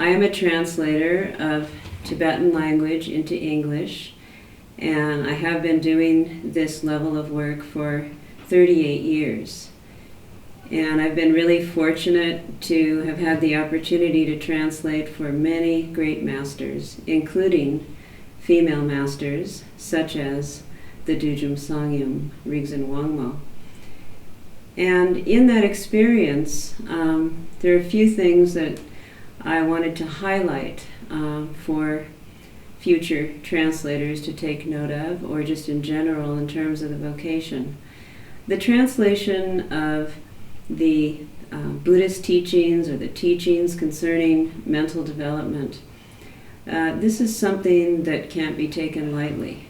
I am a translator of Tibetan language into English, and I have been doing this level of work for 38 years. And I've been really fortunate to have had the opportunity to translate for many great masters, including female masters, such as the Dujum Songyum Rigzen Wangmo. And in that experience, there are a few things that I wanted to highlight for future translators to take note of, or just in general in terms of the vocation. The translation of the Buddhist teachings or the teachings concerning mental development, this is something that can't be taken lightly.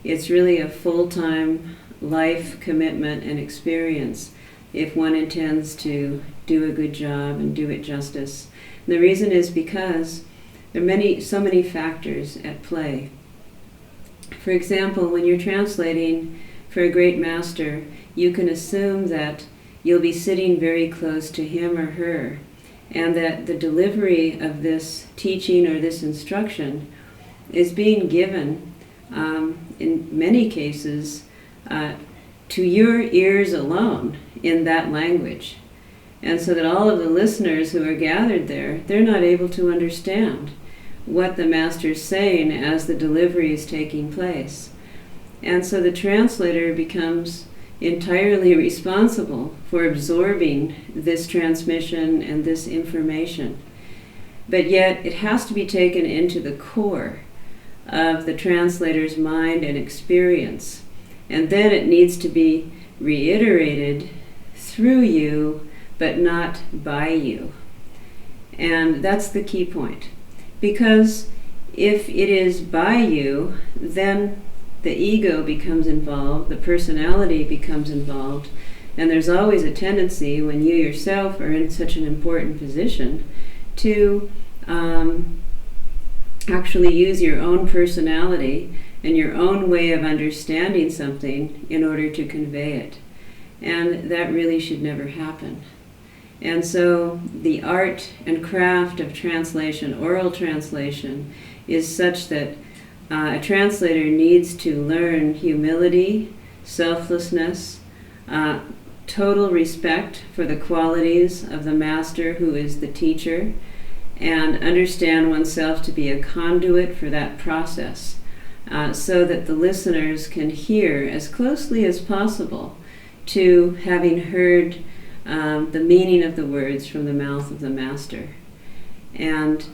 It's really a full-time life commitment and experience if one intends to do a good job and do it justice. And the reason is because there are so many factors at play. For example, when you're translating for a great master, you can assume that you'll be sitting very close to him or her, and that the delivery of this teaching or this instruction is being given, in many cases, to your ears alone in that language. And so that all of the listeners who are gathered there, they're not able to understand what the master's saying as the delivery is taking place. And so the translator becomes entirely responsible for absorbing this transmission and this information. But yet it has to be taken into the core of the translator's mind and experience. And then it needs to be reiterated through you, but not by you. And that's the key point. Because if it is by you, then the ego becomes involved, the personality becomes involved, and there's always a tendency when you yourself are in such an important position to actually use your own personality and your own way of understanding something in order to convey it. And that really should never happen. And so the art and craft of translation, oral translation, is such that a translator needs to learn humility, selflessness, total respect for the qualities of the master who is the teacher, and understand oneself to be a conduit for that process, so that the listeners can hear as closely as possible to having heard the meaning of the words from the mouth of the master. And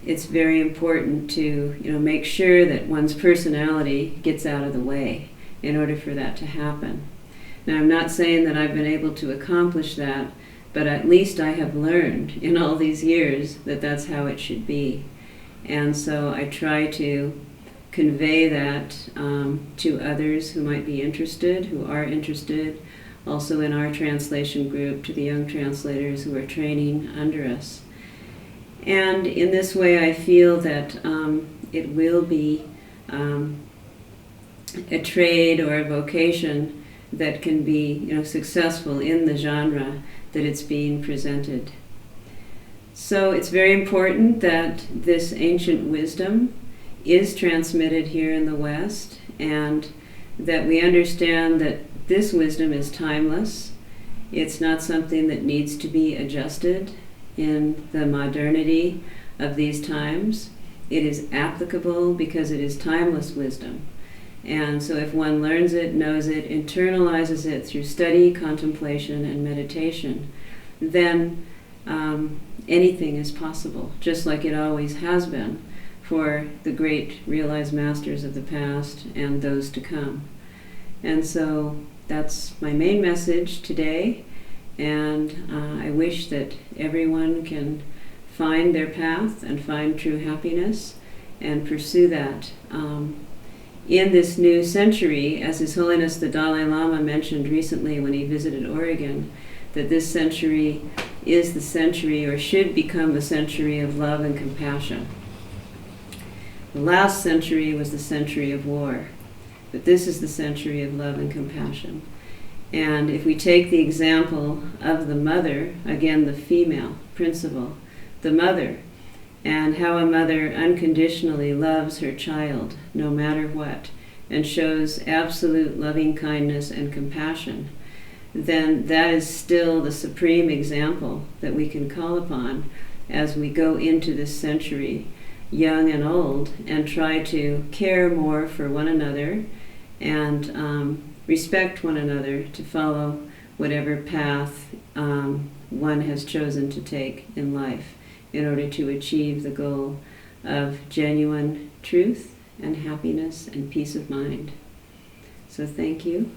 it's very important to make sure that one's personality gets out of the way in order for that to happen. Now, I'm not saying that I've been able to accomplish that, but at least I have learned in all these years that that's how it should be. And so I try to convey that to others who might be interested, who are interested, also in our translation group, to the young translators who are training under us. And in this way, I feel that it will be a trade or a vocation that can be successful in the genre that it's being presented. So it's very important that this ancient wisdom is transmitted here in the West, and that we understand that this wisdom is timeless. It's not something that needs to be adjusted in the modernity of these times. It is applicable because it is timeless wisdom. And so if one learns it, knows it, internalizes it through study, contemplation, and meditation, then anything is possible, just like it always has been for the great realized masters of the past and those to come. And so that's my main message today, and I wish that everyone can find their path and find true happiness and pursue that. In this new century, as His Holiness the Dalai Lama mentioned recently when he visited Oregon, that this century is the century, or should become the century, of love and compassion. The last century was the century of war, but this is the century of love and compassion. And if we take the example of the mother, again the female principle, the mother, and how a mother unconditionally loves her child no matter what and shows absolute loving kindness and compassion, then that is still the supreme example that we can call upon as we go into this century, young and old, and try to care more for one another and respect one another to follow whatever path one has chosen to take in life in order to achieve the goal of genuine truth and happiness and peace of mind. So thank you.